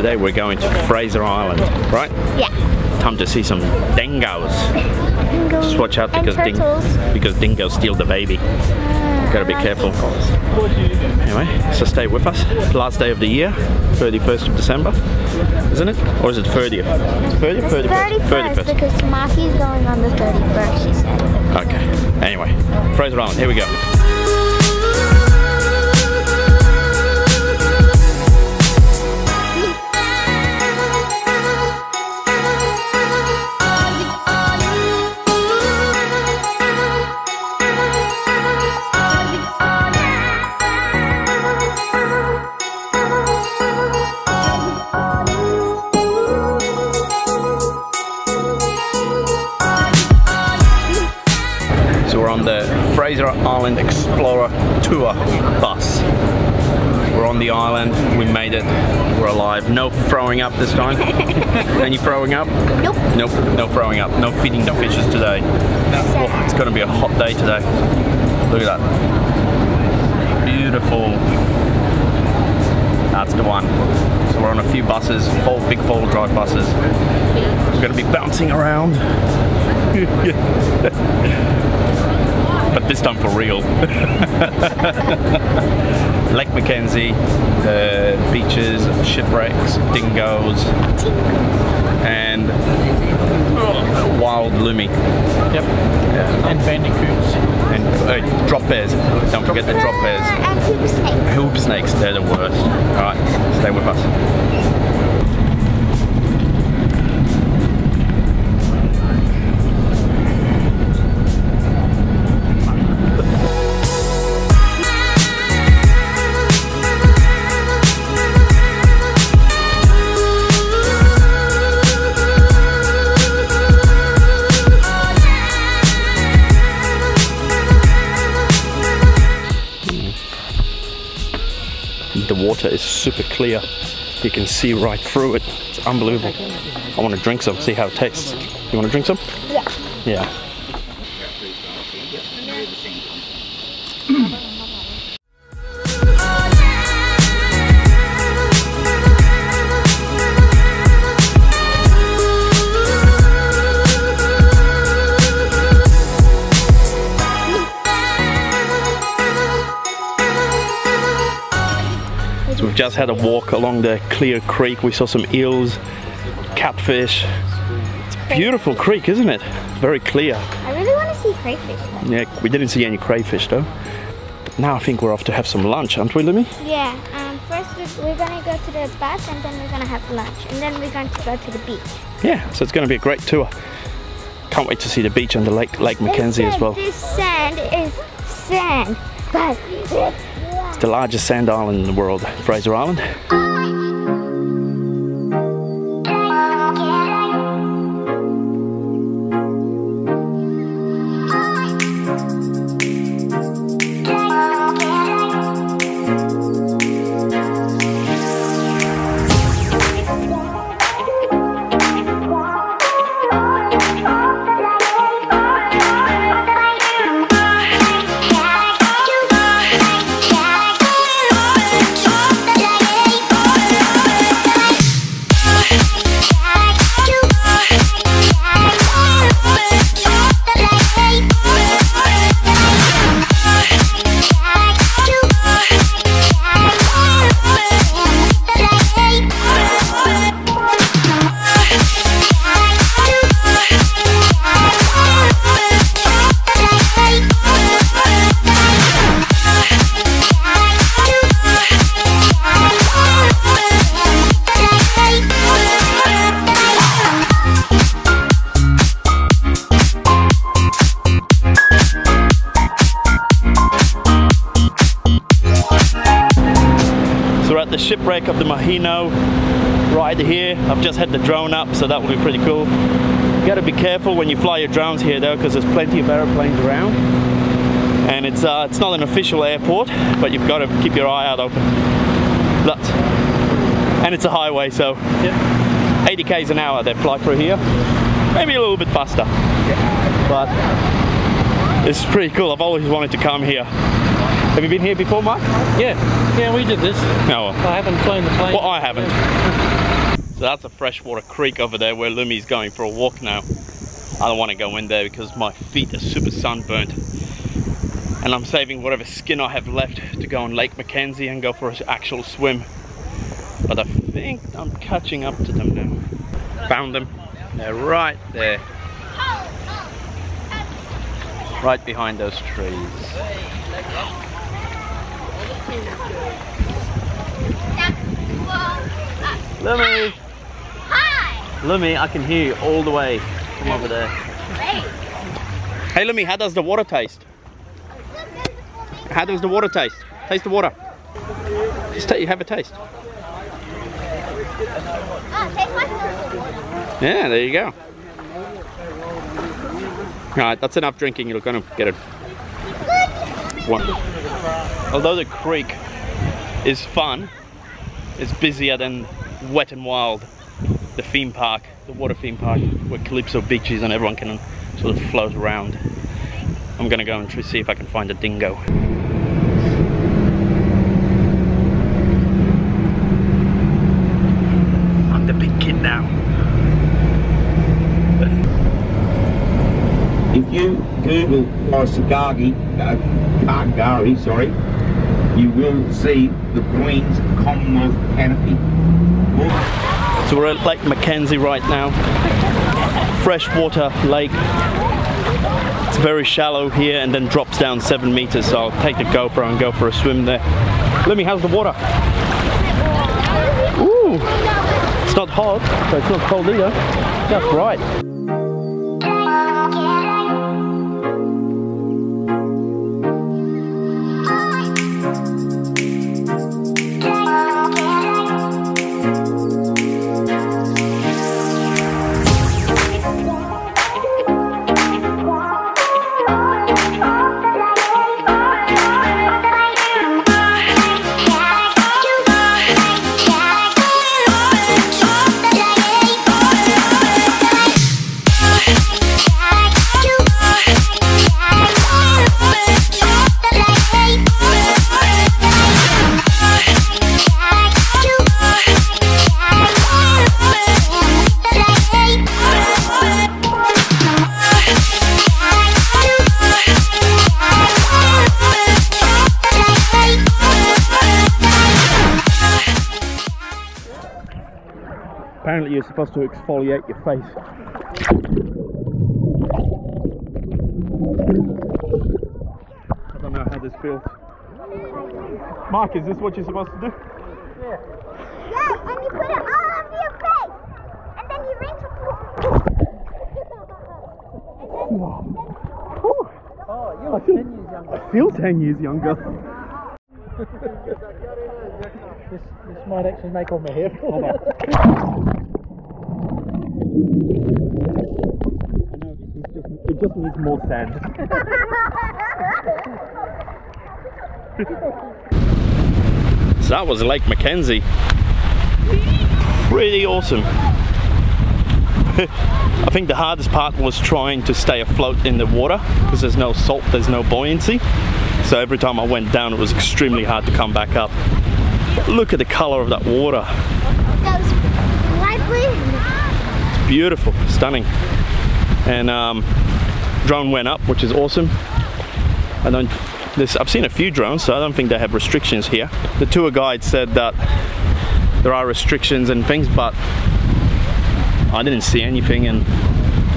Today we're going to Fraser Island, right? Yeah. Time to see some dingoes. Just watch out because dingoes steal the baby. Gotta be careful. Anyway, so stay with us. Last day of the year, 31st of December, isn't it? Or is it 30th? 30th? 31st, because Marky's going on the 31st, she said. Okay. Anyway, Fraser Island, here we go. We're on the Fraser Island Explorer Tour bus. We're on the island, we made it, we're alive. No throwing up this time. Any throwing up? Nope. Nope, no throwing up, no feeding the fishes today. Oh, it's gonna be a hot day today. Look at that. Beautiful. That's the one. So we're on a few buses, big four-wheel drive buses. We're gonna be bouncing around. But this time for real. Lake Mackenzie, the beaches, shipwrecks, dingoes, and wild lumi. Yep. Yeah. And bandicoots. And drop bears. Don't forget the drop bears. And hoop snakes. Hoop snakes, they're the worst. Alright, stay with us. The water is super clear. You can see right through it. It's unbelievable. I want to drink some, see how it tastes. You want to drink some? Yeah. Yeah. So we've just had a walk along the clear creek. We saw some eels, catfish. It's a beautiful creek, isn't it? Very clear. I really want to see crayfish though. Yeah, we didn't see any crayfish though. But now I think we're off to have some lunch, aren't we, Lumi? Yeah. First we're going to go to the bus and then we're going to have lunch. And then we're going to go to the beach. Yeah, so it's going to be a great tour. Can't wait to see the beach and the Lake Mackenzie as well. This sand is sand, but It's the largest sand island in the world, Fraser Island. The shipwreck of the Homigot right here. I've just had the drone up, so that will be pretty cool. You got to be careful when you fly your drones here though, because there's plenty of airplanes around, and it's not an official airport, but you've got to keep your eye out open. And it's a highway, so yeah. 80 k's an hour they fly through here, maybe a little bit faster, but it's pretty cool. I've always wanted to come here. Have you been here before, Mark? Yeah, we did this. No. I haven't flown the plane. Well, I haven't. So that's a freshwater creek over there where Lumi's going for a walk now. I don't want to go in there because my feet are super sunburnt. And I'm saving whatever skin I have left to go on Lake Mackenzie and go for an actual swim. But I think I'm catching up to them now. Found them. They're right there. Right behind those trees. Lumi! Hi! Lumi, I can hear you all the way from over there. Hey Lumi, how does the water taste? How does the water taste? Taste the water. Just have a taste. Yeah, there you go. Alright, that's enough drinking. You're gonna get it. Although the creek is fun, it's busier than Wet and Wild, the theme park, the water theme park, where Calypso Beach is and everyone can sort of float around. I'm gonna go and see if I can find a dingo. I'm the big kid now. If you Google Warrasagari, sorry, you will see the Queen's Commonwealth canopy. So we're at Lake Mackenzie right now. Freshwater lake. It's very shallow here and then drops down 7 meters. So I'll take the GoPro and go for a swim there. Let me, how's the water? Ooh, it's not hot, but it's not cold either. That's right. Apparently you're supposed to exfoliate your face. I don't know how this feels. Mark, is this what you're supposed to do? Yeah, and you put it all over your face. And then you rinse it. Oh, you're 10 years younger. I feel 10 years younger. This might actually make all my hair fall out. It just needs more sand. So that was Lake Mackenzie. Really awesome. I think the hardest part was trying to stay afloat in the water because there's no salt, there's no buoyancy. So every time I went down it was extremely hard to come back up. Look at the color of that water. That was light blue. It's beautiful, stunning. And drone went up, which is awesome. I've seen a few drones, so I don't think they have restrictions here. The tour guide said that there are restrictions and things, but I didn't see anything and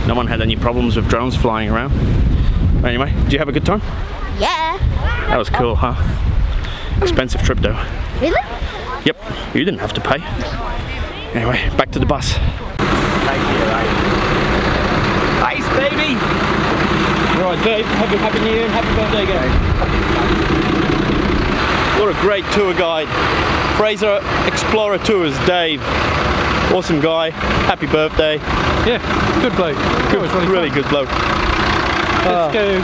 no one had any problems with drones flying around. Anyway, did you have a good time? Yeah. That was cool, huh? Expensive trip though. Really? Yep, you didn't have to pay. Anyway, back to the bus. Ice, baby! Alright, Dave, happy New Year and happy birthday again. What a great tour guide. Fraser Explorer Tours, Dave. Awesome guy. Happy birthday. Yeah, good bloke. Really good bloke. Let's go.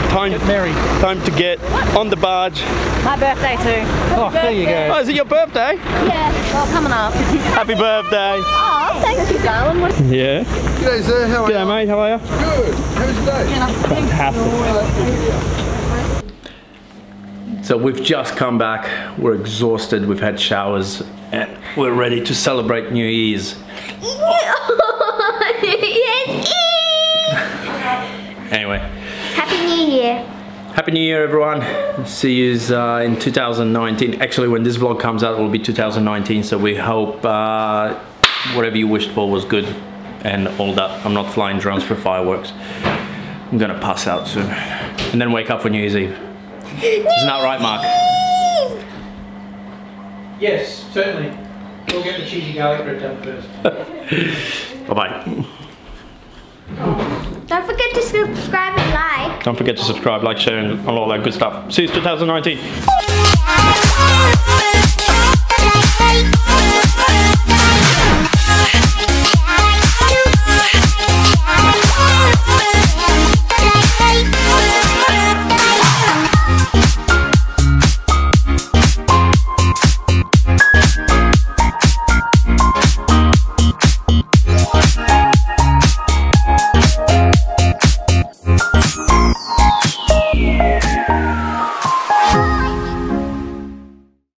Time to get on the barge. My birthday too. Oh, there you go. Oh, is it your birthday? Yeah, well, coming up. Happy birthday. Oh, thank you, darling. Yeah. G'day sir, how are you? G'day mate, how are you? Good. How's your day? Fantastic. So we've just come back, we're exhausted, we've had showers, and we're ready to celebrate New Year's. Anyway. Happy New Year. Happy New Year, everyone. See you in 2019. Actually, when this vlog comes out, it will be 2019, so we hope whatever you wished for was good and all that. I'm not flying drones for fireworks. I'm gonna pass out soon. And then wake up for New Year's Eve. Isn't that right, Mark? Yes, certainly. We'll get the cheesy garlic bread done first. Bye-bye. Don't forget to subscribe and like. Don't forget to subscribe, like, share, and all that good stuff. See you in 2019.